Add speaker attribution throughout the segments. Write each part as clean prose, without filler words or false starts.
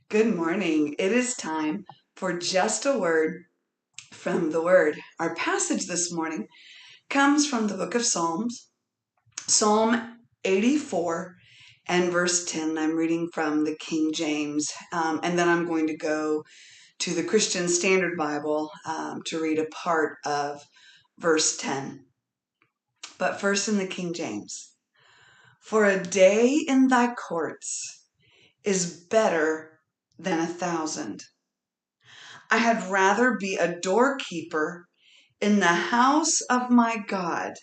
Speaker 1: Good morning. It is time for just a word from the Word. Our passage this morning comes from the book of Psalms, Psalm 84 and verse 10. I'm reading from the King James, and then I'm going to go to the Christian Standard Bible to read a part of verse 10. But first in the King James. For a day in thy courts is better than 1,000. I had rather be a doorkeeper in the house of my God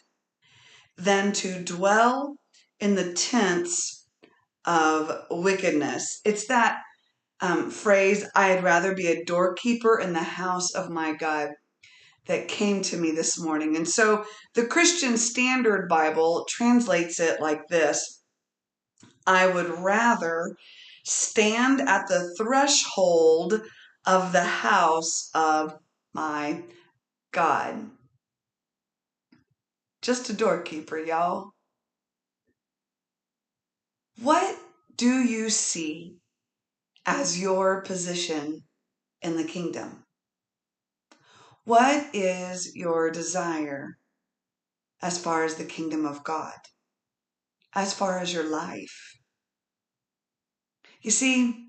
Speaker 1: than to dwell in the tents of wickedness. It's that phrase, I had rather be a doorkeeper in the house of my God, that came to me this morning. And so the Christian Standard Bible translates it like this: I would rather stand at the threshold of the house of my God. Just a doorkeeper, y'all. What do you see as your position in the kingdom? What is your desire as far as the kingdom of God, as far as your life? You see,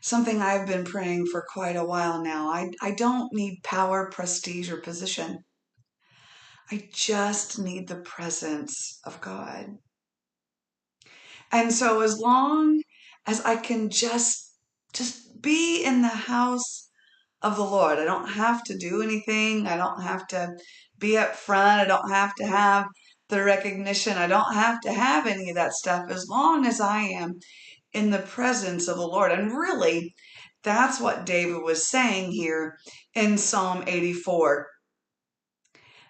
Speaker 1: something I've been praying for quite a while now. I don't need power, prestige, or position. I just need the presence of God. And so as long as I can just be in the house of the Lord, I don't have to do anything. I don't have to be up front. I don't have to have the recognition. I don't have to have any of that stuff as long as I am in the presence of the Lord. And really, that's what David was saying here in Psalm 84.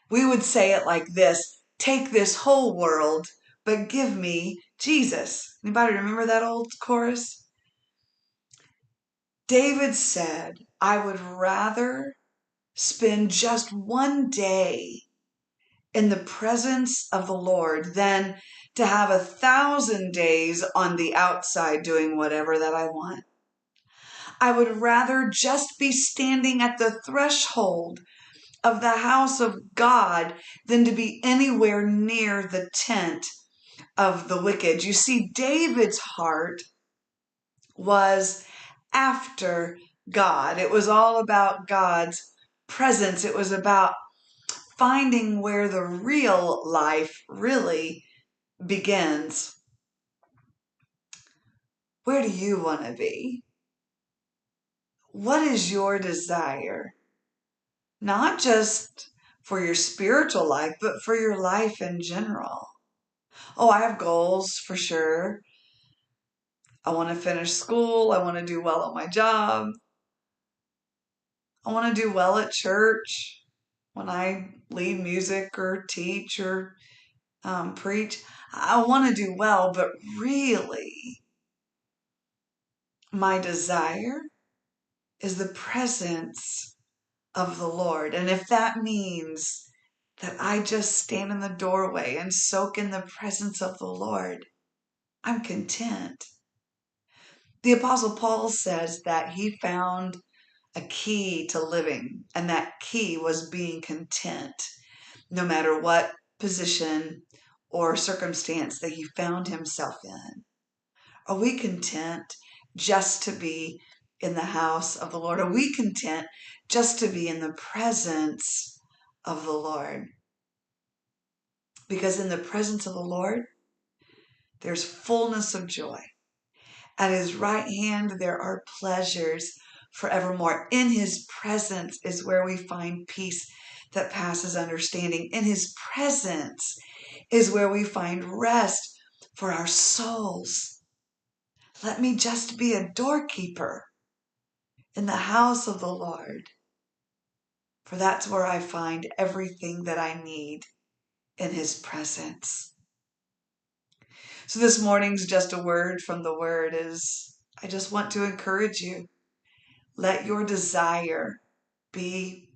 Speaker 1: We would say it like this: take this whole world, but give me Jesus. Anybody remember that old chorus? David said, I would rather spend just one day in the presence of the Lord than to have 1,000 days on the outside doing whatever that I want. I would rather just be standing at the threshold of the house of God than to be anywhere near the tent of the wicked. You see, David's heart was after God. It was all about God's presence. It was about finding where the real life really begins. Where do you want to be? What is your desire? Not just for your spiritual life, but for your life in general. Oh, I have goals for sure. I want to finish school. I want to do well at my job. I want to do well at church when I lead music or teach or preach. I want to do well, but really, my desire is the presence of the Lord. And if that means that I just stand in the doorway and soak in the presence of the Lord, I'm content. The Apostle Paul says that he found a key to living, and that key was being content, no matter what position or circumstance that he found himself in. Are we content just to be in the house of the Lord? Are we content just to be in the presence of the Lord? Because in the presence of the Lord, there's fullness of joy. At his right hand, there are pleasures forevermore. In his presence is where we find peace that passes understanding. In his presence is where we find rest for our souls. Let me just be a doorkeeper in the house of the Lord, for that's where I find everything that I need in his presence. So this morning's just a word from the Word is, I just want to encourage you. Let your desire be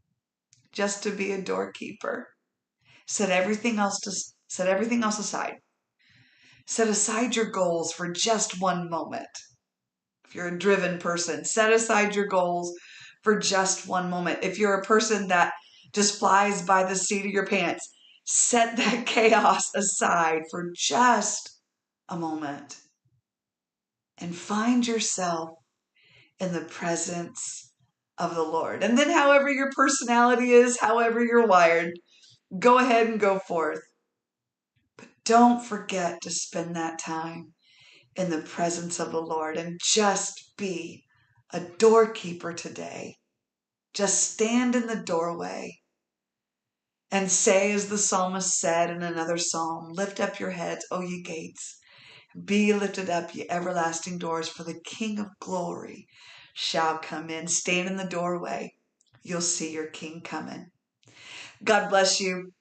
Speaker 1: just to be a doorkeeper. Set everything else aside. Set aside your goals for just one moment. If you're a driven person, set aside your goals for just one moment. If you're a person that just flies by the seat of your pants, set that chaos aside for just a moment and find yourself in the presence of the Lord. And then however your personality is, however you're wired, go ahead and go forth. But don't forget to spend that time in the presence of the Lord and just be a doorkeeper today. Just stand in the doorway and say, as the psalmist said in another psalm, lift up your heads, O ye gates. Be lifted up, ye everlasting doors, for the King of glory shall come in. Stand in the doorway. You'll see your King coming. God bless you.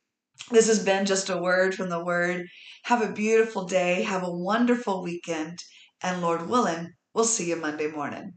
Speaker 1: This has been just a word from the Word. Have a beautiful day. Have a wonderful weekend. And Lord willing, we'll see you Monday morning.